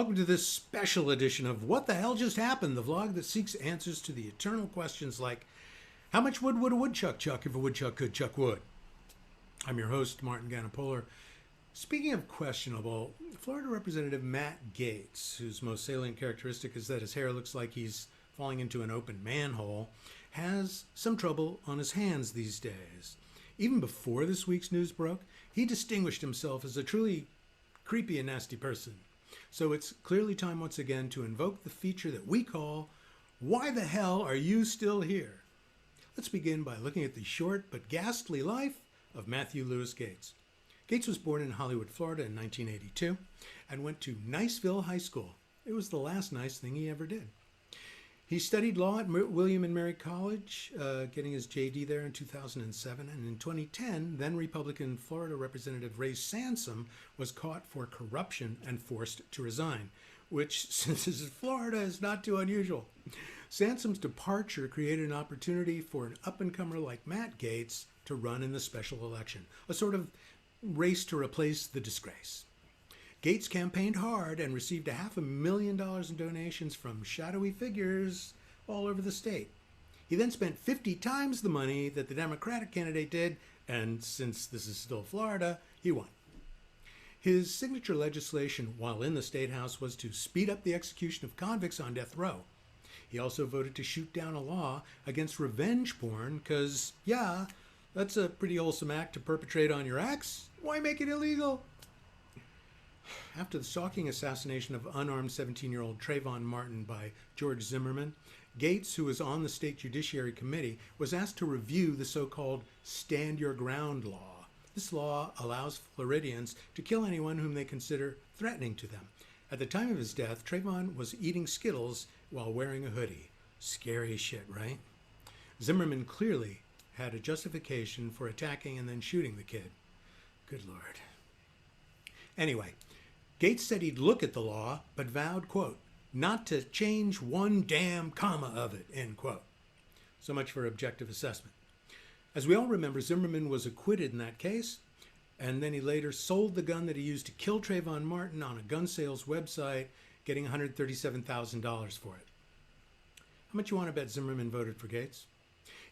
Welcome to this special edition of What the Hell Just Happened, the vlog that seeks answers to the eternal questions like, how much wood would a woodchuck chuck if a woodchuck could chuck wood? I'm your host, Martin Ganapolar. Speaking of questionable, Florida Representative Matt Gaetz, whose most salient characteristic is that his hair looks like he's falling into an open manhole, has some trouble on his hands these days. Even before this week's news broke, he distinguished himself as a truly creepy and nasty person. So it's clearly time once again to invoke the feature that we call, Why the Hell Are You Still Here? Let's begin by looking at the short but ghastly life of Matthew Lewis Gaetz. Gaetz was born in Hollywood, Florida in 1982 and went to Niceville High School. It was the last nice thing he ever did. He studied law at William and Mary College, getting his JD there in 2007. And in 2010, then Republican Florida Representative Ray Sansom was caught for corruption and forced to resign, which, since this is Florida, is not too unusual. Sansom's departure created an opportunity for an up-and-comer like Matt Gaetz to run in the special election, a sort of race to replace the disgrace. Gaetz campaigned hard and received $500,000 in donations from shadowy figures all over the state. He then spent 50 times the money that the Democratic candidate did, and since this is still Florida, he won. His signature legislation while in the State House was to speed up the execution of convicts on death row. He also voted to shoot down a law against revenge porn because, yeah, that's a pretty wholesome act to perpetrate on your ex. Why make it illegal? After the shocking assassination of unarmed 17-year-old Trayvon Martin by George Zimmerman, Gaetz, who was on the State Judiciary Committee, was asked to review the so-called Stand Your Ground law. This law allows Floridians to kill anyone whom they consider threatening to them. At the time of his death, Trayvon was eating Skittles while wearing a hoodie. Scary shit, right? Zimmerman clearly had a justification for attacking and then shooting the kid. Good Lord. Anyway, Gaetz said he'd look at the law, but vowed, quote, not to change one damn comma of it, end quote. So much for objective assessment. As we all remember, Zimmerman was acquitted in that case, and then he later sold the gun that he used to kill Trayvon Martin on a gun sales website, getting $137,000 for it. How much you want to bet Zimmerman voted for Gaetz?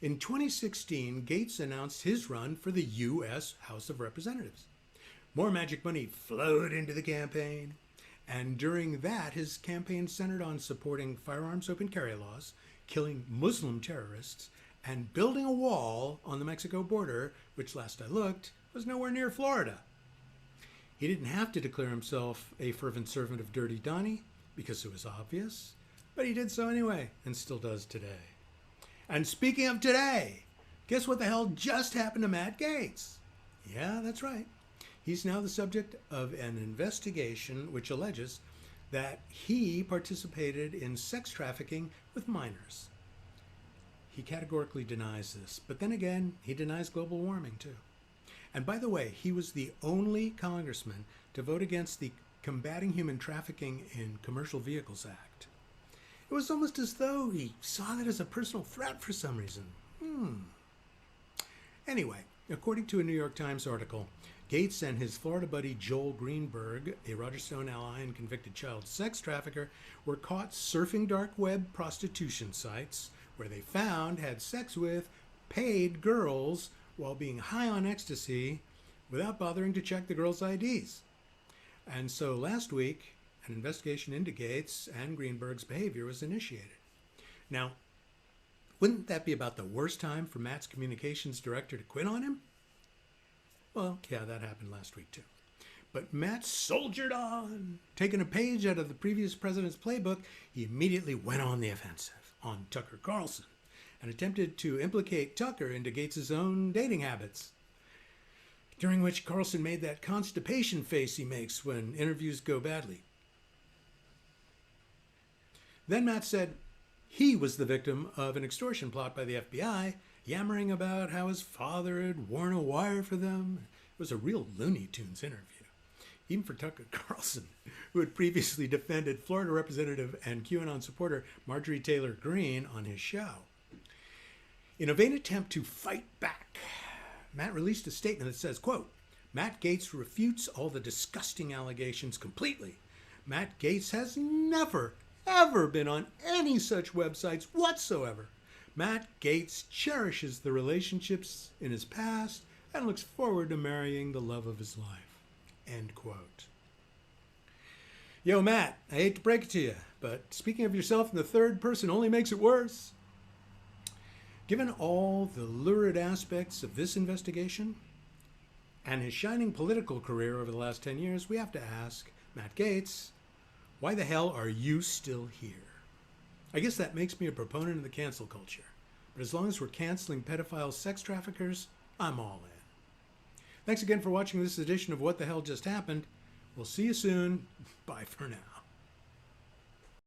In 2016, Gaetz announced his run for the U.S. House of Representatives. More magic money flowed into the campaign, and during that, his campaign centered on supporting firearms open carry laws, killing Muslim terrorists, and building a wall on the Mexico border, which last I looked, was nowhere near Florida. He didn't have to declare himself a fervent servant of Dirty Donnie, because it was obvious, but he did so anyway, and still does today. And speaking of today, guess what the hell just happened to Matt Gaetz? Yeah, that's right. He's now the subject of an investigation which alleges that he participated in sex trafficking with minors. He categorically denies this, but then again, he denies global warming too. And by the way, he was the only congressman to vote against the Combating Human Trafficking in Commercial Vehicles Act. It was almost as though he saw that as a personal threat for some reason. Anyway, according to a New York Times article, Gaetz and his Florida buddy Joel Greenberg, a Roger Stone ally and convicted child sex trafficker, were caught surfing dark web prostitution sites where they had sex with paid girls while being high on ecstasy without bothering to check the girls' IDs. And so last week, an investigation into Gaetz and Greenberg's behavior was initiated. Now, wouldn't that be about the worst time for Matt's communications director to quit on him? Well, yeah, that happened last week too. But Matt soldiered on. Taking a page out of the previous president's playbook, he immediately went on the offensive on Tucker Carlson and attempted to implicate Tucker into Gaetz's own dating habits, during which Carlson made that constipation face he makes when interviews go badly. Then Matt said he was the victim of an extortion plot by the FBI, yammering about how his father had worn a wire for them. It was a real Looney Tunes interview, even for Tucker Carlson, who had previously defended Florida Representative and QAnon supporter Marjorie Taylor Greene on his show. In a vain attempt to fight back, Matt released a statement that says, quote, Matt Gaetz refutes all the disgusting allegations completely, Matt Gaetz has never, ever been on any such websites whatsoever. Matt Gaetz cherishes the relationships in his past and looks forward to marrying the love of his life. End quote. Yo, Matt, I hate to break it to you, but speaking of yourself in the third person only makes it worse. Given all the lurid aspects of this investigation and his shining political career over the last 10 years, we have to ask Matt Gaetz, why the hell are you still here? I guess that makes me a proponent of the cancel culture. But as long as we're canceling pedophile sex traffickers, I'm all in. Thanks again for watching this edition of What the Hell Just Happened. We'll see you soon. Bye for now.